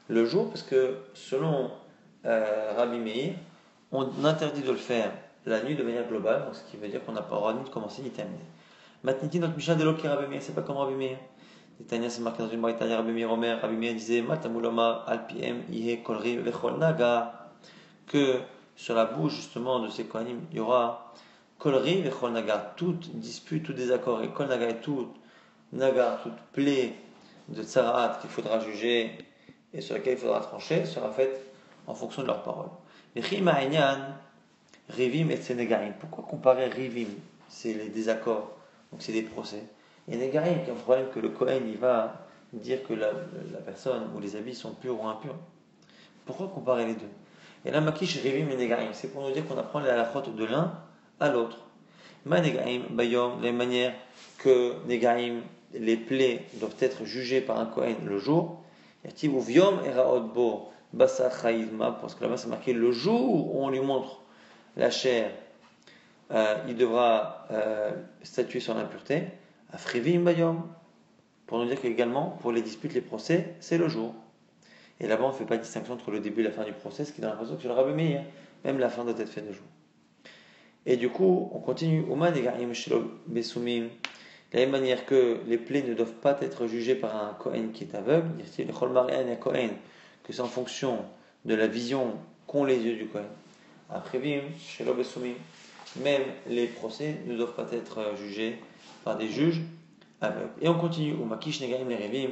le jour, parce que selon Rabbi Meir, on interdit de le faire la nuit de manière globale, donc ce qui veut dire qu'on n'a pas le droit ni de commencer ni de terminer. Matniti, notre Mishnah de l'Oki Rabbi Meir, c'est pas comme Rabbi Meir. Tania, c'est marqué dans une braïta, Rabbi Meir Omer, Rabbi Meir disait Matamuloma alpiem ihe kolri vechol naga, que sur la bouche justement de ces kohanim, il y aura kolri vechol naga, toute dispute, tout désaccord, et kol naga et toute naga, toute plaie de tsaraat qu'il faudra juger et sur laquelle il faudra trancher sera faite en fonction de leurs paroles. Rivim et Tsenegarim. Pourquoi comparer Rivim? C'est les désaccords, donc c'est des procès. Et Negarim, qui a un problème que le Kohen il va dire que la personne ou les habits sont purs ou impurs. Pourquoi comparer les deux? Et là, Makish Rivim et Negarim, c'est pour nous dire qu'on apprend les halachot de l'un à l'autre. Ma Negarim, Bayom, de la même manière que Negarim, les plaies doivent être jugées par un Kohen le jour. Yativ ou Viom Eraotbo Basa Chaïzma, parce que là-bas c'est marqué le jour où on lui montre la chair, il devra statuer sur l'impureté. Afrivim Bayom, pour nous dire qu'également, pour les disputes, les procès, c'est le jour. Et là-bas, on ne fait pas de distinction entre le début et la fin du procès, ce qui donne l'impression que c'est le Rabbi Meir, même la fin doit être faite le jour. Et du coup, on continue. Oman et Garim Shelo Besumim. De la même manière que les plaies ne doivent pas être jugées par un Kohen qui est aveugle, il y a Chol Marian et Kohen, que c'est en fonction de la vision qu'ont les yeux du Kohen. Aprevim Shelo Besumim. Même les procès ne doivent pas être jugés par des juges aveugles. Et on continue. Umakish Negaim Lerevim.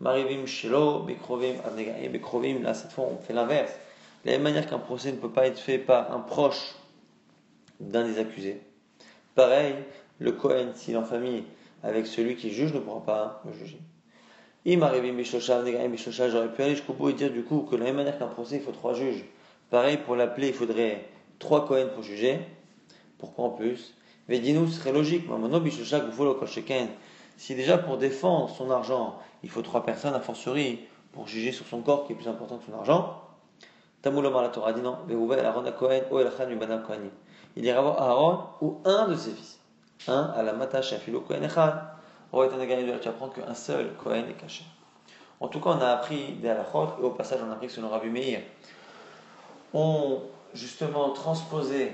Marivim Shelo Bekrovim Abnegaim Bekrovim. Là, cette fois, on fait l'inverse. De la même manière qu'un procès ne peut pas être fait par un proche d'un des accusés. Pareil, le Kohen, s'il est en famille avec celui qui juge, ne pourra pas le juger. J'aurais pu aller jusqu'au bout et dire du coup que de la même manière qu'un procès, il faut 3 juges. Pareil, pour l'appeler, il faudrait 3 Kohen pour juger. Pourquoi en plus? Vedinu serait logique. Si déjà pour défendre son argent, il faut 3 personnes, a fortiori, pour juger sur son corps qui est plus important que son argent. Tamulomar la Torah dit non. Il ira voir Aaron ou un de ses fils. Un à la Matacha Philo Kohen Echad. Tu apprends qu'un seul Kohen est caché. En tout cas, on a appris des halachot, et au passage, on a appris que selon Rabbi Meir, on justement transposé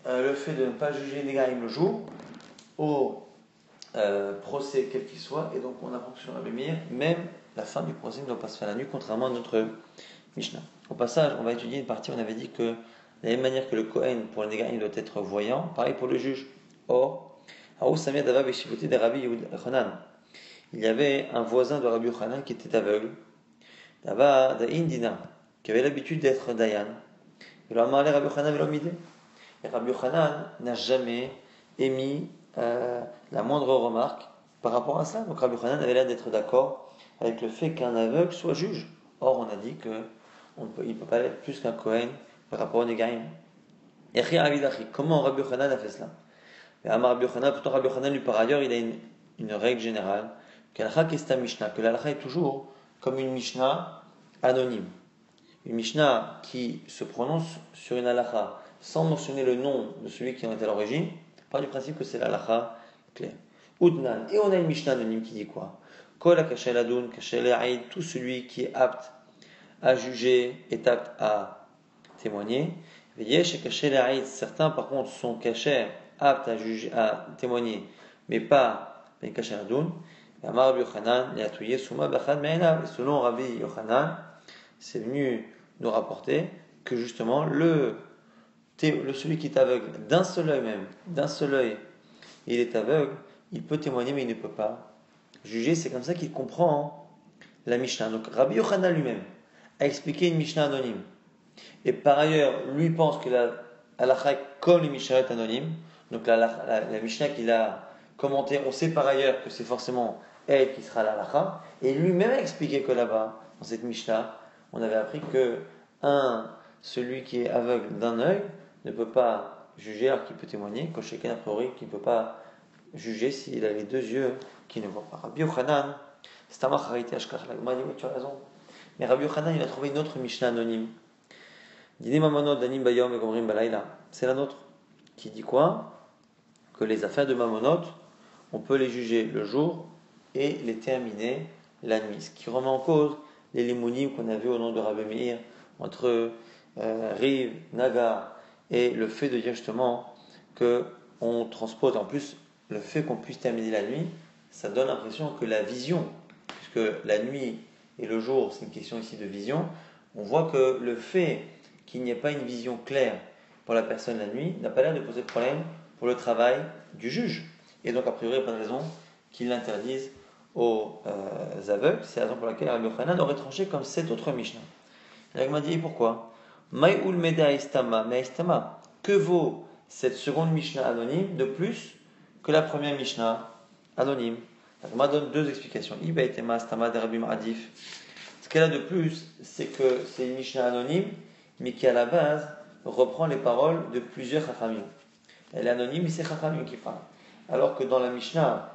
le fait de ne pas juger Negarim le jour au procès quel qu'il soit, et donc on apprend que selon Rabbi Meir, même la fin du procès ne doit pas se faire la nuit, contrairement à notre Mishnah. Au passage, on va étudier une partie, on avait dit que de la même manière que le Kohen, pour le Negarim, doit être voyant, pareil pour le juge. Or, il y avait un voisin de Rabbi Yochanan qui était aveugle, qui avait l'habitude d'être Dayan. Et Rabbi Yochanan n'a jamais émis la moindre remarque par rapport à ça. Donc Rabbi Yochanan avait l'air d'être d'accord avec le fait qu'un aveugle soit juge. Or, on a dit qu'il ne peut pas être plus qu'un Kohen par rapport au Negarim. Comment Rabbi Yochanan a fait cela? Pourtant Rabbi Yochanan, lui, par ailleurs, il a une règle générale, que l'halakha est toujours comme une Mishnah anonyme. Une Mishnah qui se prononce sur une halakha sans mentionner le nom de celui qui en est à l'origine, part du principe que c'est l'halakha claire. Udnan, et on a une Mishnah anonyme qui dit quoi? Kol hakashel adun, kashel aïd, tout celui qui est apte à juger est apte à témoigner. Veyesh et kashel aïd, certains par contre sont kashers, aptes à juger, à témoigner, mais pas ben kashel adun. Et Rabbi Yochanan, et selon Rabbi Yochanan, c'est venu nous rapporter que justement celui qui est aveugle d'un seul œil, il est aveugle, il peut témoigner mais il ne peut pas juger. C'est comme ça qu'il comprend la Mishnah. Donc Rabbi Yochanan lui-même a expliqué une Mishnah anonyme. Et par ailleurs, lui pense que la halakha est comme les Mishnah anonymes. Donc la Mishnah qu'il a commentée, on sait par ailleurs que c'est forcément elle qui sera la halakha. Et lui-même a expliqué que là-bas, dans cette Mishnah, on avait appris que celui qui est aveugle d'un œil ne peut pas juger alors qu'il peut témoigner, que chacun a priori qui ne peut pas juger s'il a les 2 yeux qui ne voient pas. Rabbi Yochanan, c'est un macharité ashkach lagma, dit oui, tu as raison. Mais Rabbi Yochanan, il a trouvé une autre Mishnah anonyme. Dini mamonot danim bayom et gomrim balayla. C'est la nôtre. Qui dit quoi? Que les affaires de mamonot, on peut les juger le jour et les terminer la nuit. Ce qui remet en cause les limonim qu'on a vu au nom de Rabbi Meir entre Riv, Nagar, et le fait de dire justement qu'on transpose, en plus le fait qu'on puisse terminer la nuit, ça donne l'impression que la vision, puisque la nuit et le jour, c'est une question ici de vision, on voit que le fait qu'il n'y ait pas une vision claire pour la personne la nuit n'a pas l'air de poser problème pour le travail du juge. Et donc a priori, il n'y a pas de raison qu'il l'interdise aux aveugles. C'est la raison pour laquelle Rabbi Yochanan aurait tranché comme 7 autres Mishnah. Il m'a dit pourquoi? Maïoul Meda Istama, mais Istama, que vaut cette seconde Mishnah anonyme de plus que la première Mishnah anonyme? L'Agma donne deux explications. Iba Itema Istama de Rabbi Ma'adif. Ce qu'elle a de plus, c'est que c'est une Mishnah anonyme, mais qui à la base reprend les paroles de plusieurs Chachamim. Elle est anonyme, mais c'est Chachamim qui parle. Alors que dans la Mishnah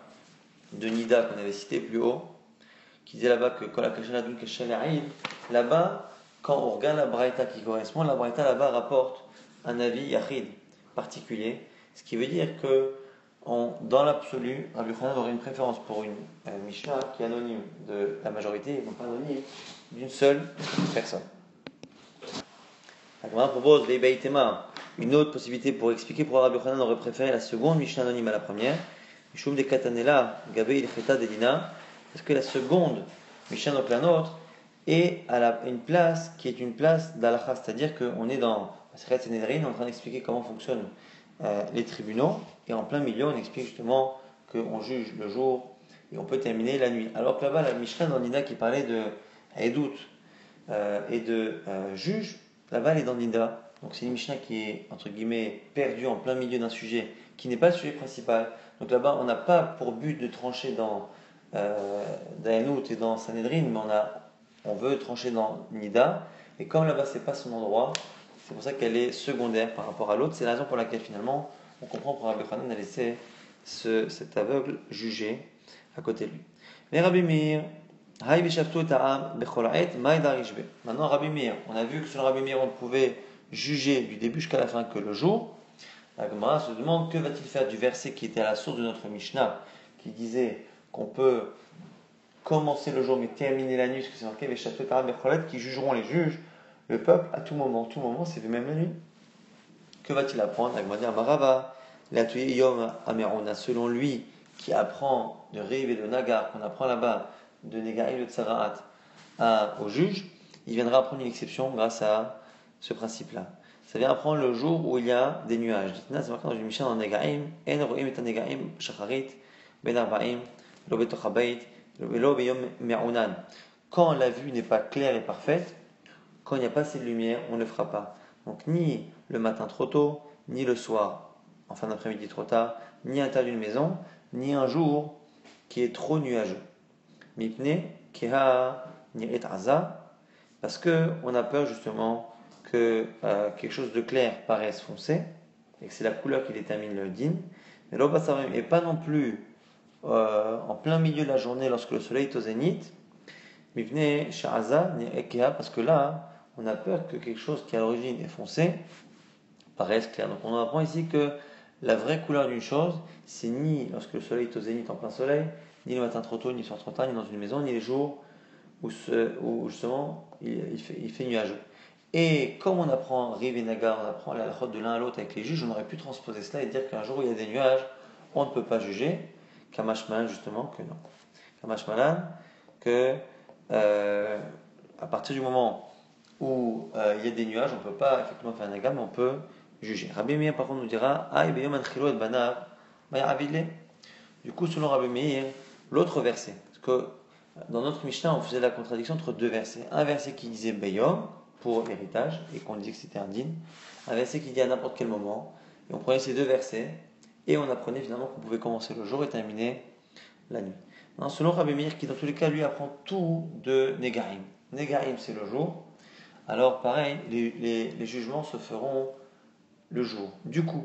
de Nida qu'on avait cité plus haut, qui disait là-bas que là-bas, quand on regarde la Braïta qui correspond, la Braïta là-bas rapporte un avis yachid particulier, ce qui veut dire que dans l'absolu, Rabbi Yochanan aurait une préférence pour une Mishnah qui est anonyme de la majorité, et non pas anonyme d'une seule personne. La Gemara propose une autre possibilité pour expliquer pourquoi Rabbi Yochanan aurait préféré la seconde Mishnah anonyme à la première. Mishum de Katanela, Gabe il Cheta de Dina, parce que la seconde Mishnah, donc la nôtre, est à une place qui est une place d'Alacha, c'est-à-dire qu'on est dans Masechet Sanhedrin, en train d'expliquer comment fonctionnent les tribunaux, et en plein milieu, on explique justement qu'on juge le jour et on peut terminer la nuit. Alors que là-bas, la Mishnah dans Nida qui parlait de Edout et de juge, là-bas, elle est dans Nida. Donc c'est une Mishnah qui est, entre guillemets, perdue en plein milieu d'un sujet qui n'est pas le sujet principal. Donc là-bas, on n'a pas pour but de trancher dans Daenout et dans Sanhedrin, mais on veut trancher dans Nida. Et comme là-bas, c'est pas son endroit, c'est pour ça qu'elle est secondaire par rapport à l'autre. C'est la raison pour laquelle finalement, on comprend pourquoi Rabbi Yochanan a laissé cet aveugle juger à côté de lui. Mais Rabbi Meir, maintenant Rabbi Meir, on a vu que sur Rabbi Meir, on ne pouvait juger du début jusqu'à la fin que le jour. La Gemara se demande que va-t-il faire du verset qui était à la source de notre Mishnah, qui disait qu'on peut commencer le jour mais terminer la nuit, parce que c'est marqué Veshatot Ta'am Becholet, qui jugeront les juges, le peuple à tout moment. Tout moment, c'est même la nuit. Que va-t-il apprendre? La Gemara dit Amarava, l'Atuye Yom Amerona, selon lui, qui apprend de Riv et de Nagar, qu'on apprend là-bas, de Negaï de Tsaraat au juge, il viendra apprendre une exception grâce à ce principe-là. Ça vient apprendre le jour où il y a des nuages. C'est marqué dans une Mishnah dans Negaïm, En Roim et Negaïm, Shacharit, Ben Arbaïm, Lo Betochabait, Lo Beyom Me'unan. Quand la vue n'est pas claire et parfaite, quand il n'y a pas assez de lumière, on ne le fera pas. Donc ni le matin trop tôt, ni le soir en fin d'après-midi trop tard, ni à l'intérieur d'une maison, ni un jour qui est trop nuageux. Mipne, Keha, Niret Aza, parce qu'on a peur justement que quelque chose de clair paraisse foncé, et que c'est la couleur qui détermine le din, mais l'obassarim, et pas non plus en plein milieu de la journée lorsque le soleil est au zénith, Mipne, Sha'aza, Niret Keha, parce que là, on a peur que quelque chose qui à l'origine est foncé paraisse clair. Donc on apprend ici que la vraie couleur d'une chose, c'est ni lorsque le soleil est au zénith en plein soleil, ni le matin trop tôt, ni le soir trop tard, ni dans une maison, ni les jours où justement il fait nuageux. Et comme on apprend Riv et Nagar, on apprend la halachot de l'un à l'autre avec les juges, on aurait pu transposer cela et dire qu'un jour où il y a des nuages, on ne peut pas juger. Kamashmalan justement que non. Kamashmalan que à partir du moment où il y a des nuages, on ne peut pas effectivement faire un Nagar, mais on peut juger. Rabbi Meir par contre nous dira du coup selon Rabbi Meir, l'autre verset, parce que dans notre Mishnah on faisait la contradiction entre deux versets, un verset qui disait Beyom pour l'héritage et qu'on disait que c'était un din, un verset qui dit à n'importe quel moment, et on prenait ces deux versets et on apprenait finalement qu'on pouvait commencer le jour et terminer la nuit. Non, selon Rabbi Meir qui dans tous les cas lui apprend tout de Negarim. Negarim c'est le jour, alors pareil les jugements se feront le jour. Du coup,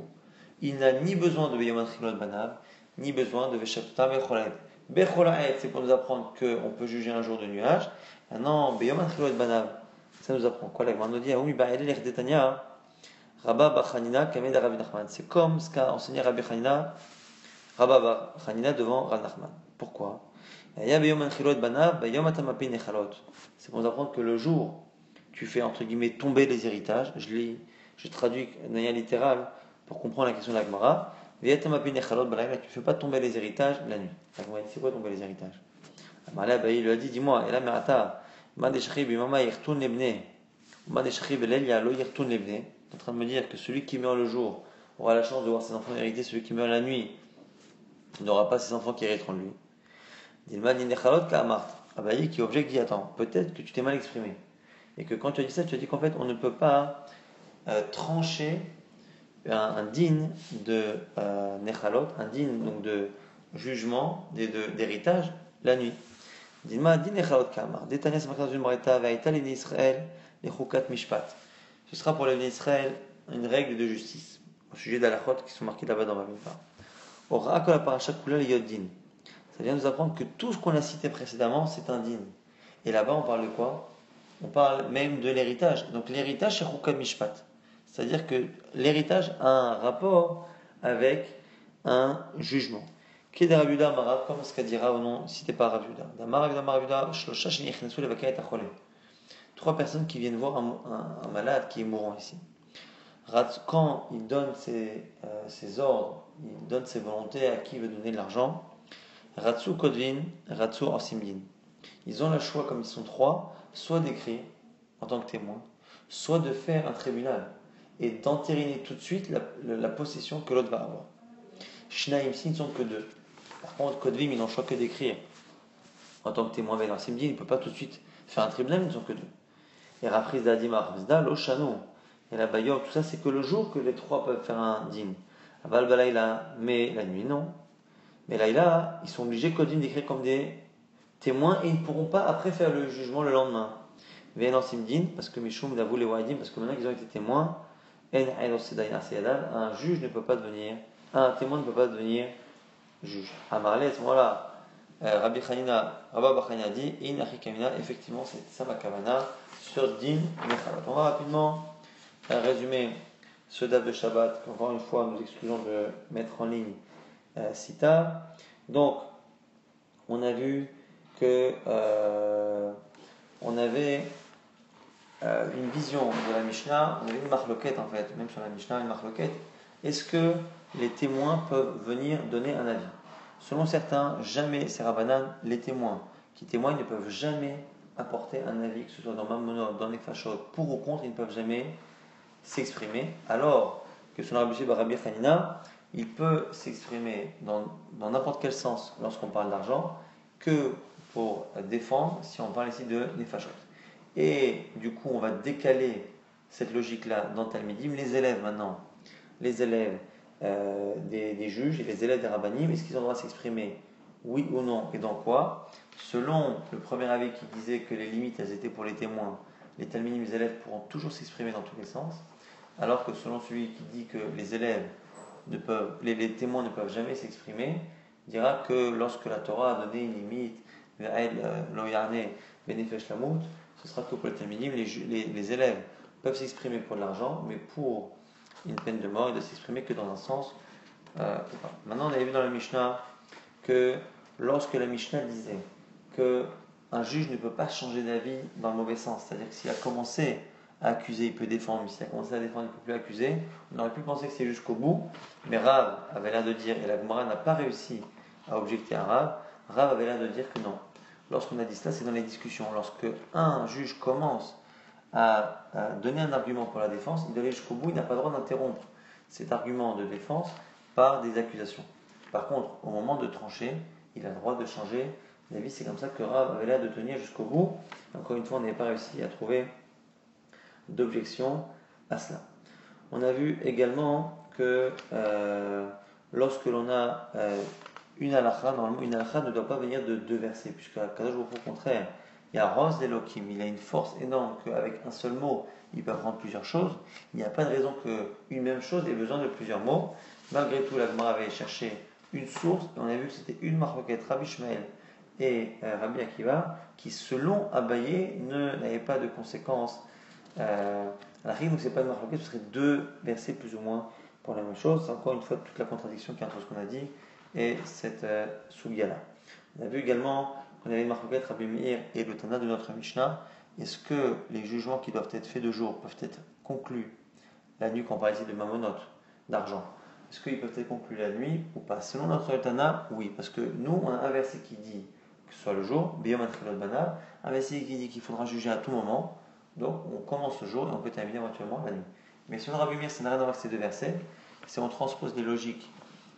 il n'a ni besoin de Beyom Chilot Banav, ni besoin de Veshatuta Becholaed. Becholaed, c'est pour nous apprendre qu'on peut juger un jour de nuage. Maintenant, Beyom Chilot Banav, ça nous apprend quoi? La Gemara nous dit Aoumi Ba'elel Erdetania, Rabba Bachanina, Kamed Rabbi Nachman. C'est comme ce qu'a enseigné Rabbi Chanina, Rabba Bachanina devant Rabbi Nachman. Pourquoi? Ya Beyom Chilot Banav, Beyom Atamapi Nechalot. C'est pour nous apprendre que le jour, tu fais entre guillemets tomber les héritages. Je traduis de manière littérale pour comprendre la question de la Gemara. Tu ne fais pas tomber les héritages la nuit. La Gemara dit c'est quoi tomber les héritages? Il lui a dit dis-moi, et là, tu es en train de me dire que celui qui meurt le jour aura la chance de voir ses enfants hériter, celui qui meurt la nuit n'aura pas ses enfants qui hériteront de lui. Dilma Ninechalot Ka'amart. Abaye qui objecte dit attends, peut-être que tu t'es mal exprimé. Et que quand tu as dit ça, tu as dit qu'en fait on ne peut pas trancher un digne de Nechalot, un digne donc de jugement, d'héritage, la nuit. Dilma din Nechalot Ka'amart. Détania Samakras d'une Breta, Vaïta l'Ibn Israël, les Chukat Mishpat. Ce sera pour l'Ibn Israël une règle de justice au sujet d'Alachot qui sont marqués là-bas dans Bamidbar. Ora Kol HaParasha Kula Liyod-Din. Ça vient nous apprendre que tout ce qu'on a cité précédemment, c'est un din. Et là-bas, on parle de quoi? On parle même de l'héritage. Donc l'héritage, c'est Chukad Mishpat. C'est-à-dire que l'héritage a un rapport avec un jugement. Qui est Rabiuda Marav, comme ce qu'a dit Rav, non, cité par Rabiuda. Rabiuda, Shlosha Sheni Echnesu Levaka et Achole. 3 personnes qui viennent voir un malade qui est mourant ici. Quand il donne ses ordres, il donne ses volontés à qui il veut donner de l'argent, Ratsu Kodvin, Ratsu Orsimdin. Ils ont le choix, comme ils sont 3, soit d'écrire en tant que témoin, soit de faire un tribunal et d'entériner tout de suite la possession que l'autre va avoir. Shnaim, s'ils ne sont que 2. Par contre, Kodvim, ils n'ont le choix que d'écrire en tant que témoin. Ben Orsimdin, il ne peut pas tout de suite faire un tribunal, ils ne sont que 2. Et Rafriz Dadimar, Vzda, Loshano, et la Bayor, tout ça, c'est que le jour que les 3 peuvent faire un din. Aval Balaïla, mais la nuit, non. Mais là, ils sont obligés d'écrire comme des témoins et ils ne pourront pas après faire le jugement le lendemain. Ve'en simdin, parce que Mishum l'avoue les waidim, parce que maintenant qu'ils ont été témoins, un juge ne peut pas devenir, un témoin ne peut pas devenir juge. Amarle, à ce moment-là, Rabbi Bachanina dit, in achikamina, effectivement, c'est ça ma kavana, sur din nechalot. On va rapidement résumer ce date de Shabbat, qu'encore une fois nous excusons de mettre en ligne Sita. Donc, on a vu que on avait une vision de la Mishnah, on avait une marloquette en fait, même sur la Mishnah, une marloquette. Est-ce que les témoins peuvent venir donner un avis? Selon certains, jamais, c'est Rabbanan, les témoins qui témoignent ne peuvent jamais apporter un avis, que ce soit dans Mammonot, dans Nefashot, pour ou contre, ils ne peuvent jamais s'exprimer, alors que selon Rabbi Hanina, il peut s'exprimer dans n'importe quel sens lorsqu'on parle d'argent que pour défendre si on parle ici de Nefashot. Et du coup, on va décaler cette logique-là dans Talmidim. Les élèves maintenant, les élèves des juges et les élèves des rabbanim, est-ce qu'ils ont le droit de s'exprimer oui ou non et dans quoi? Selon le premier avis qui disait que les limites elles étaient pour les témoins, les Talmidim, les élèves pourront toujours s'exprimer dans tous les sens, alors que selon celui qui dit que les élèves les témoins ne peuvent jamais s'exprimer, dira que lorsque la Torah a donné une limite, ce sera que pour les Talmidim, les élèves peuvent s'exprimer pour de l'argent, mais pour une peine de mort, ils ne doivent s'exprimer que dans un sens. Maintenant, on avait vu dans la Mishnah que lorsque la Mishnah disait qu'un juge ne peut pas changer d'avis dans le mauvais sens, c'est-à-dire que s'il a commencé à accuser, il peut défendre, mais s'il a commencé à défendre, il ne peut plus accuser, on aurait pu penser que c'est jusqu'au bout, mais Rav avait l'air de dire, et la Gemara n'a pas réussi à objecter à Rav avait l'air de dire que non. Lorsqu'on a dit cela, c'est dans les discussions. Lorsque un juge commence à donner un argument pour la défense, il doit aller jusqu'au bout, il n'a pas le droit d'interrompre cet argument de défense par des accusations. Par contre, au moment de trancher, il a le droit de changer d'avis. C'est comme ça que Rav avait l'air de tenir jusqu'au bout. Encore une fois, on n'avait pas réussi à trouver d'objection à cela. On a vu également que lorsque l'on a une halakha, normalement une halakha ne doit pas venir de 2 versets, puisque Kadosh Baruch Hu, au contraire, il y a Ros d'Elohim, il a une force énorme qu'avec un seul mot, il peut apprendre plusieurs choses. Il n'y a pas de raison qu'une même chose ait besoin de plusieurs mots. Malgré tout, la Gemara avait cherché une source, et on a vu que c'était une marloquette, Rabbi Shmuel et Rabbi Akiva, qui selon Abaye n'avaient pas de conséquences à la rime, donc c'est pas une marloquette, ce serait 2 versets plus ou moins pour la même chose. C'est encore une fois toute la contradiction qu'il y a entre ce qu'on a dit et cette sugya-là. On a vu également qu'on avait une marloquette Rabbi Meir et le Tana de notre Mishnah. Est-ce que les jugements qui doivent être faits de jour peuvent être conclus la nuit, quand on parle ici de mamonot, d'argent? Est-ce qu'ils peuvent être conclus la nuit ou pas? Selon notre Tana, oui, parce que nous, on a un verset qui dit que ce soit le jour, un verset qui dit qu'il faudra juger à tout moment. Donc on commence le jour et on peut terminer éventuellement la nuit. Mais selon Rabbi Meir, ça n'a rien à voir avec ces 2 versets. Si on transpose les logiques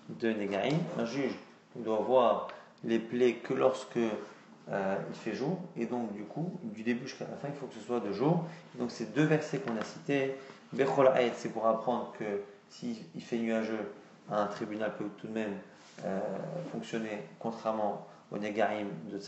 de Negaïm, un juge doit voir les plaies que lorsque il fait jour, et donc du coup, du début jusqu'à la fin, il faut que ce soit de jour. Et donc ces deux versets qu'on a cités, Bechol Haet, c'est pour apprendre que s'il fait nuageux, un tribunal peut tout de même fonctionner contrairement au Negarim de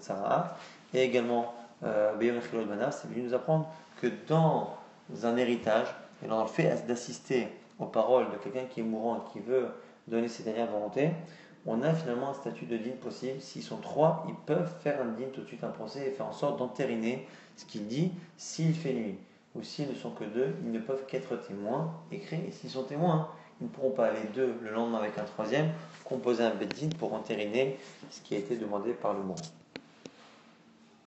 Tzaraat. Et également, Beyom Echilot Banav, c'est venu nous apprendre que dans un héritage, et dans le fait d'assister aux paroles de quelqu'un qui est mourant et qui veut donner ses dernières volontés, on a finalement un statut de dîn possible. S'ils sont trois, ils peuvent faire un dîn tout de suite, un procès, et faire en sorte d'entériner ce qu'il dit s'il fait nuit. Ou s'ils ne sont que deux, ils ne peuvent qu'être témoins écrits. Et s'ils sont témoins, ils ne pourront pas aller deux le lendemain avec un troisième, composer un beddin pour entériner ce qui a été demandé par le mourant.